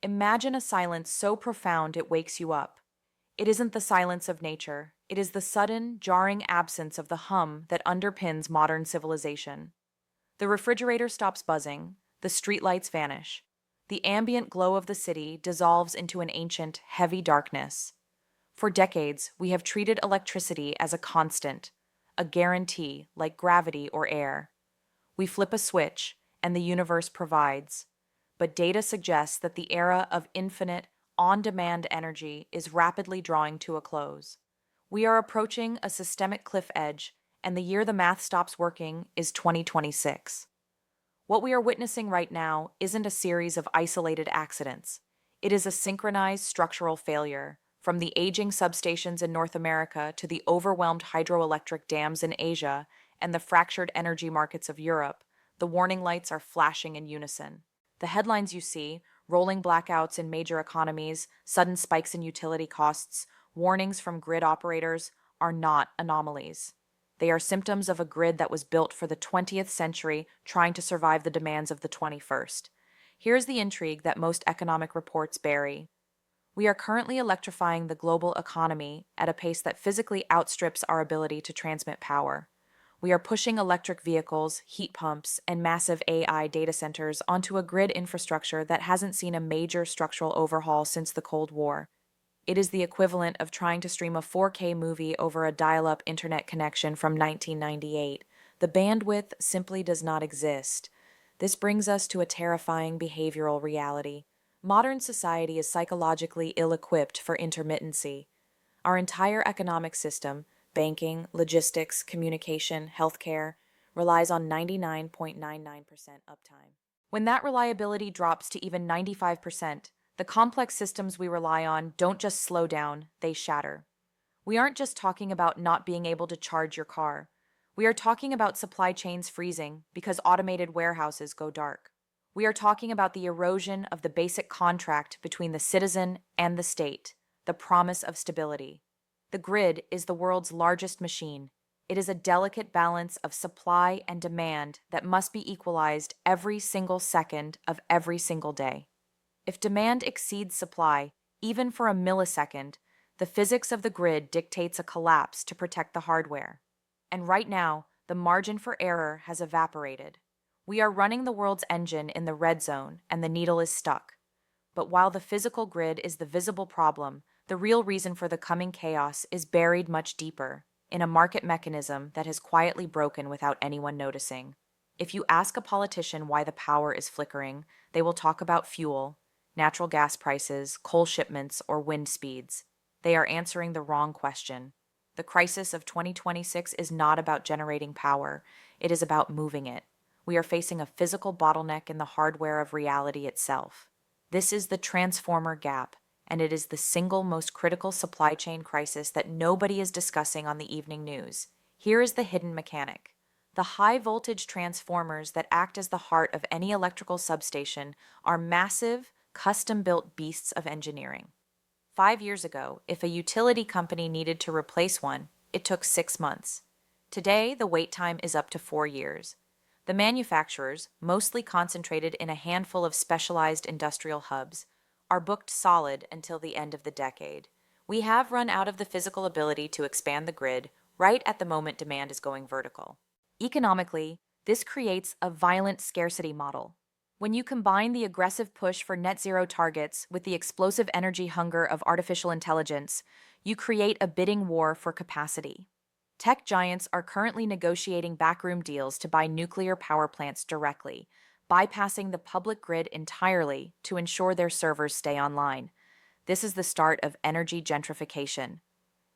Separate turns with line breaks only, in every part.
Imagine a silence so profound it wakes you up. It isn't the silence of nature, it is the sudden, jarring absence of the hum that underpins modern civilization. The refrigerator stops buzzing, the streetlights vanish. The ambient glow of the city dissolves into an ancient, heavy darkness. For decades, we have treated electricity as a constant, a guarantee like gravity or air. We flip a switch, and the universe provides. But data suggests that the era of infinite, on demand energy is rapidly drawing to a close. We are approaching a systemic cliff edge, and the year the math stops working is 2026. What we are witnessing right now isn't a series of isolated accidents. It is a synchronized structural failure, from the aging substations in North America to the overwhelmed hydroelectric dams in Asia and the fractured energy markets of Europe. The warning lights are flashing in unison. The headlines you see, rolling blackouts in major economies, sudden spikes in utility costs, warnings from grid operators, are not anomalies. They are symptoms of a grid that was built for the 20th century, trying to survive the demands of the 21st. Here's the intrigue that most economic reports bury. We are currently electrifying the global economy at a pace that physically outstrips our ability to transmit power. We are pushing electric vehicles, heat pumps, and massive AI data centers onto a grid infrastructure that hasn't seen a major structural overhaul since the Cold War. It is the equivalent of trying to stream a 4K movie over a dial-up internet connection from 1998. The bandwidth simply does not exist. This brings us to a terrifying behavioral reality. Modern society is psychologically ill-equipped for intermittency. Our entire economic system, banking, logistics, communication, healthcare, relies on 99.99% uptime. When that reliability drops to even 95%, the complex systems we rely on don't just slow down, they shatter. We aren't just talking about not being able to charge your car. We are talking about supply chains freezing because automated warehouses go dark. We are talking about the erosion of the basic contract between the citizen and the state, the promise of stability. The grid is the world's largest machine. It is a delicate balance of supply and demand that must be equalized every single second of every single day. If demand exceeds supply, even for a millisecond, the physics of the grid dictates a collapse to protect the hardware. And right now, the margin for error has evaporated. We are running the world's engine in the red zone, and the needle is stuck. But while the physical grid is the visible problem, the real reason for the coming chaos is buried much deeper, in a market mechanism that has quietly broken without anyone noticing. If you ask a politician why the power is flickering, they will talk about fuel, natural gas prices, coal shipments, or wind speeds. They are answering the wrong question. The crisis of 2026 is not about generating power, it is about moving it. We are facing a physical bottleneck in the hardware of reality itself. This is the transformer gap, and it is the single most critical supply chain crisis that nobody is discussing on the evening news. Here is the hidden mechanic. The high-voltage transformers that act as the heart of any electrical substation are massive, custom-built beasts of engineering. 5 years ago, if a utility company needed to replace one, it took 6 months. Today, the wait time is up to 4 years. The manufacturers, mostly concentrated in a handful of specialized industrial hubs, are booked solid until the end of the decade. We have run out of the physical ability to expand the grid right at the moment demand is going vertical. Economically, this creates a violent scarcity model. When you combine the aggressive push for net zero targets with the explosive energy hunger of artificial intelligence, you create a bidding war for capacity. Tech giants are currently negotiating backroom deals to buy nuclear power plants directly, bypassing the public grid entirely to ensure their servers stay online. This is the start of energy gentrification.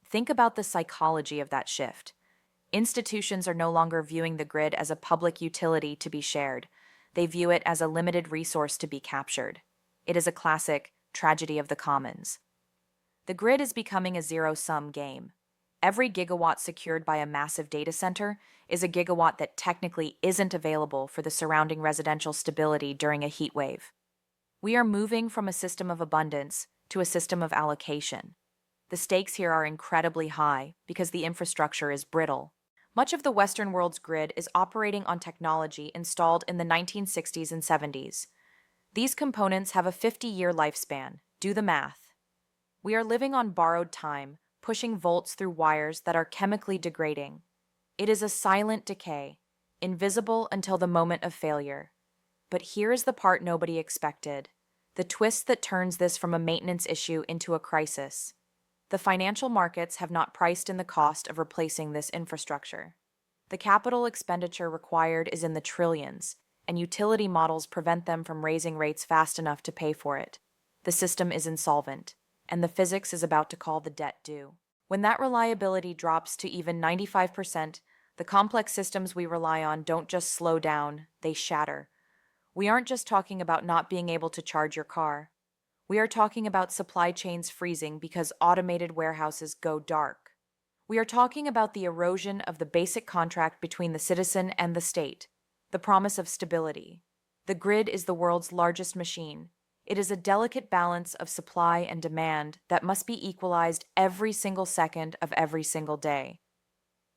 Think about the psychology of that shift. Institutions are no longer viewing the grid as a public utility to be shared. They view it as a limited resource to be captured. It is a classic tragedy of the commons. The grid is becoming a zero-sum game. Every gigawatt secured by a massive data center is a gigawatt that technically isn't available for the surrounding residential stability during a heat wave. We are moving from a system of abundance to a system of allocation. The stakes here are incredibly high because the infrastructure is brittle. Much of the Western world's grid is operating on technology installed in the 1960s and 70s. These components have a 50-year lifespan. Do the math. We are living on borrowed time, pushing volts through wires that are chemically degrading. It is a silent decay, invisible until the moment of failure. But here is the part nobody expected, the twist that turns this from a maintenance issue into a crisis. The financial markets have not priced in the cost of replacing this infrastructure. The capital expenditure required is in the trillions, and utility models prevent them from raising rates fast enough to pay for it. The system is insolvent, and the physics is about to call the debt due. When that reliability drops to even 95%, the complex systems we rely on don't just slow down, they shatter. We aren't just talking about not being able to charge your car. We are talking about supply chains freezing because automated warehouses go dark. We are talking about the erosion of the basic contract between the citizen and the state, the promise of stability. The grid is the world's largest machine. It is a delicate balance of supply and demand that must be equalized every single second of every single day.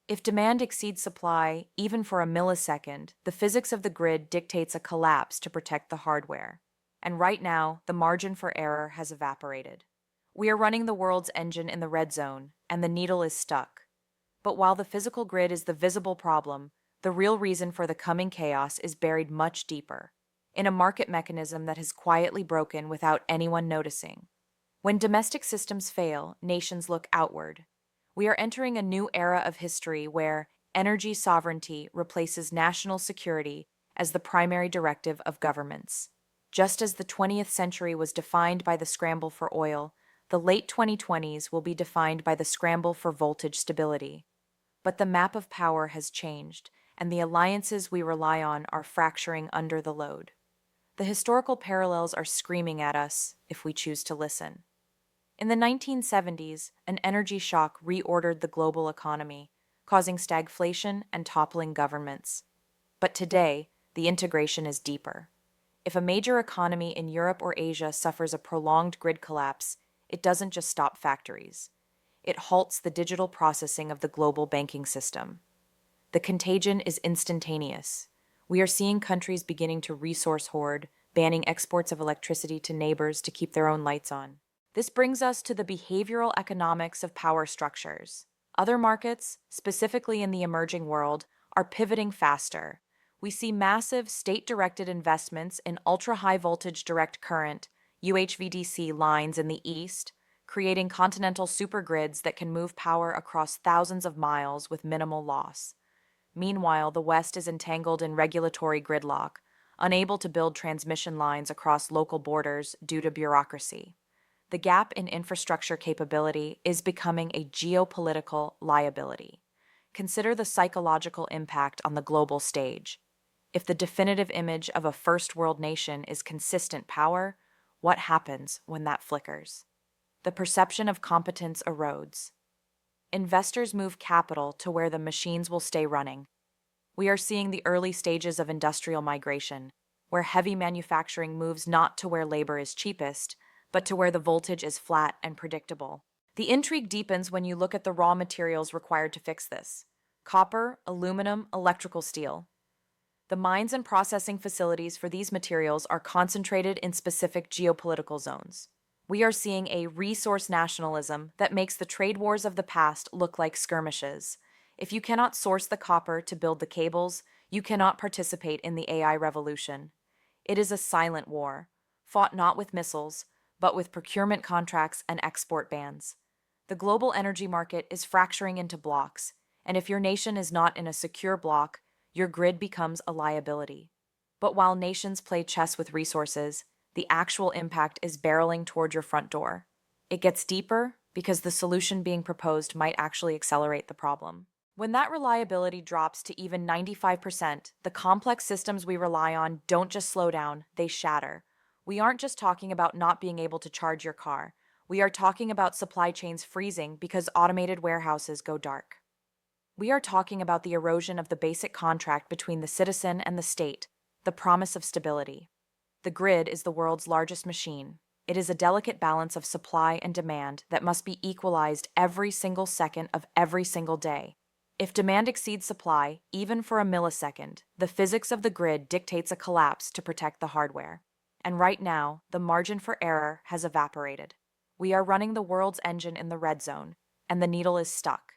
If demand exceeds supply, even for a millisecond, the physics of the grid dictates a collapse to protect the hardware. And right now, the margin for error has evaporated. We are running the world's engine in the red zone, and the needle is stuck. But while the physical grid is the visible problem, the real reason for the coming chaos is buried much deeper, in a market mechanism that has quietly broken without anyone noticing. When domestic systems fail, nations look outward. We are entering a new era of history where energy sovereignty replaces national security as the primary directive of governments. Just as the 20th century was defined by the scramble for oil, the late 2020s will be defined by the scramble for voltage stability. But the map of power has changed, and the alliances we rely on are fracturing under the load. The historical parallels are screaming at us if we choose to listen. In the 1970s, an energy shock reordered the global economy, causing stagflation and toppling governments. But today, the integration is deeper. If a major economy in Europe or Asia suffers a prolonged grid collapse, it doesn't just stop factories. It halts the digital processing of the global banking system. The contagion is instantaneous. We are seeing countries beginning to resource hoard, banning exports of electricity to neighbors to keep their own lights on. This brings us to the behavioral economics of power structures. Other markets, specifically in the emerging world, are pivoting faster. We see massive state-directed investments in ultra-high voltage direct current, UHVDC lines in the east, creating continental supergrids that can move power across thousands of miles with minimal loss. Meanwhile, the West is entangled in regulatory gridlock, unable to build transmission lines across local borders due to bureaucracy. The gap in infrastructure capability is becoming a geopolitical liability. Consider the psychological impact on the global stage. If the definitive image of a first world nation is consistent power, what happens when that flickers? The perception of competence erodes. Investors move capital to where the machines will stay running. We are seeing the early stages of industrial migration, where heavy manufacturing moves not to where labor is cheapest, but to where the voltage is flat and predictable. The intrigue deepens when you look at the raw materials required to fix this: copper, aluminum, electrical steel. The mines and processing facilities for these materials are concentrated in specific geopolitical zones. We are seeing a resource nationalism that makes the trade wars of the past look like skirmishes. If you cannot source the copper to build the cables, you cannot participate in the AI revolution. It is a silent war, fought not with missiles, but with procurement contracts and export bans. The global energy market is fracturing into blocks, and if your nation is not in a secure block, your grid becomes a liability. But while nations play chess with resources, the actual impact is barreling toward your front door. It gets deeper because the solution being proposed might actually accelerate the problem. When that reliability drops to even 95%, the complex systems we rely on don't just slow down, they shatter. We aren't just talking about not being able to charge your car. We are talking about supply chains freezing because automated warehouses go dark. We are talking about the erosion of the basic contract between the citizen and the state, the promise of stability. The grid is the world's largest machine. It is a delicate balance of supply and demand that must be equalized every single second of every single day. If demand exceeds supply, even for a millisecond, the physics of the grid dictates a collapse to protect the hardware. And right now, the margin for error has evaporated. We are running the world's engine in the red zone, and the needle is stuck.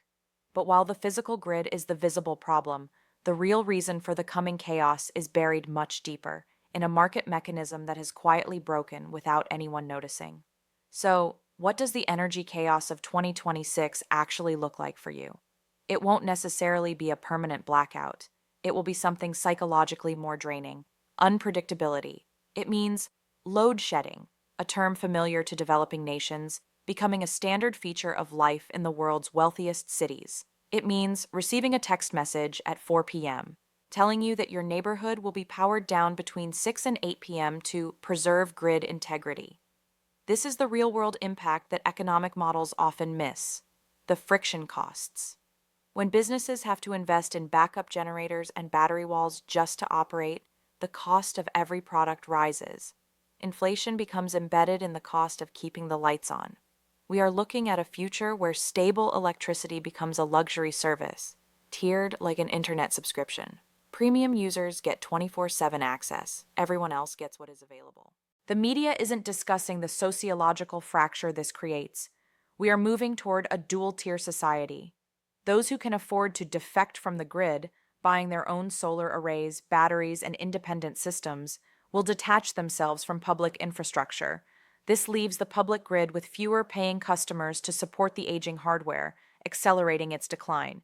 But while the physical grid is the visible problem, the real reason for the coming chaos is buried much deeper, in a market mechanism that has quietly broken without anyone noticing. So, what does the energy chaos of 2026 actually look like for you? It won't necessarily be a permanent blackout. It will be something psychologically more draining. Unpredictability. It means load shedding, a term familiar to developing nations, becoming a standard feature of life in the world's wealthiest cities. It means receiving a text message at 4 p.m., telling you that your neighborhood will be powered down between 6 and 8 p.m. to preserve grid integrity. This is the real-world impact that economic models often miss: the friction costs. When businesses have to invest in backup generators and battery walls just to operate, the cost of every product rises. Inflation becomes embedded in the cost of keeping the lights on. We are looking at a future where stable electricity becomes a luxury service, tiered like an internet subscription. Premium users get 24/7 access. Everyone else gets what is available. The media isn't discussing the sociological fracture this creates. We are moving toward a dual-tier society. Those who can afford to defect from the grid, buying their own solar arrays, batteries, and independent systems, will detach themselves from public infrastructure. This leaves the public grid with fewer paying customers to support the aging hardware, accelerating its decline.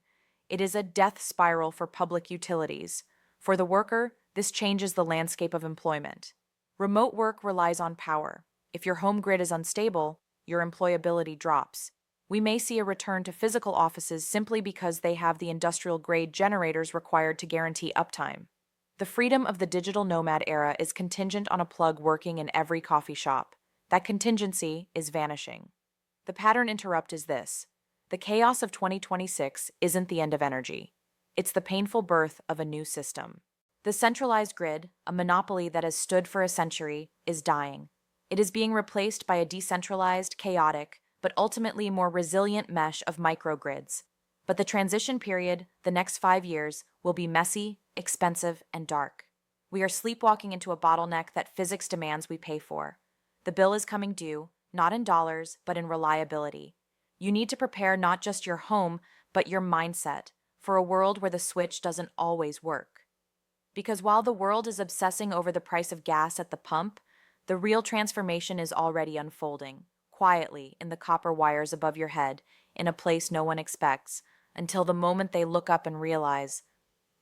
It is a death spiral for public utilities. For the worker, this changes the landscape of employment. Remote work relies on power. If your home grid is unstable, your employability drops. We may see a return to physical offices simply because they have the industrial-grade generators required to guarantee uptime. The freedom of the digital nomad era is contingent on a plug working in every coffee shop. That contingency is vanishing. The pattern interrupt is this: the chaos of 2026 isn't the end of energy. It's the painful birth of a new system. The centralized grid, a monopoly that has stood for a century, is dying. It is being replaced by a decentralized, chaotic, but ultimately more resilient mesh of microgrids. But the transition period, the next 5 years, will be messy, expensive, and dark. We are sleepwalking into a bottleneck that physics demands we pay for. The bill is coming due, not in dollars, but in reliability. You need to prepare not just your home, but your mindset, for a world where the switch doesn't always work. Because while the world is obsessing over the price of gas at the pump, the real transformation is already unfolding, quietly in the copper wires above your head, in a place no one expects, until the moment they look up and realize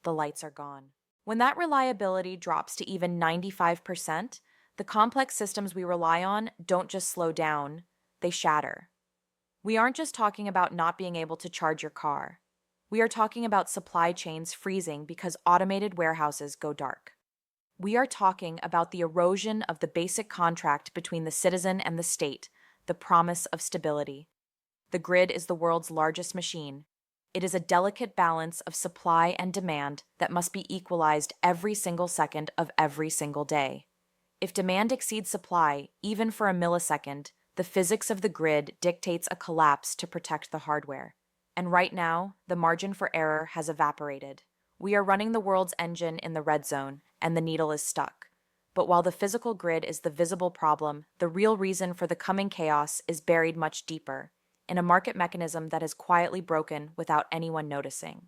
the lights are gone. When that reliability drops to even 95%, the complex systems we rely on don't just slow down, they shatter. We aren't just talking about not being able to charge your car. We are talking about supply chains freezing because automated warehouses go dark. We are talking about the erosion of the basic contract between the citizen and the state, the promise of stability. The grid is the world's largest machine. It is a delicate balance of supply and demand that must be equalized every single second of every single day. If demand exceeds supply, even for a millisecond, the physics of the grid dictates a collapse to protect the hardware. And right now, the margin for error has evaporated. We are running the world's engine in the red zone, and the needle is stuck. But while the physical grid is the visible problem, the real reason for the coming chaos is buried much deeper, in a market mechanism that has quietly broken without anyone noticing.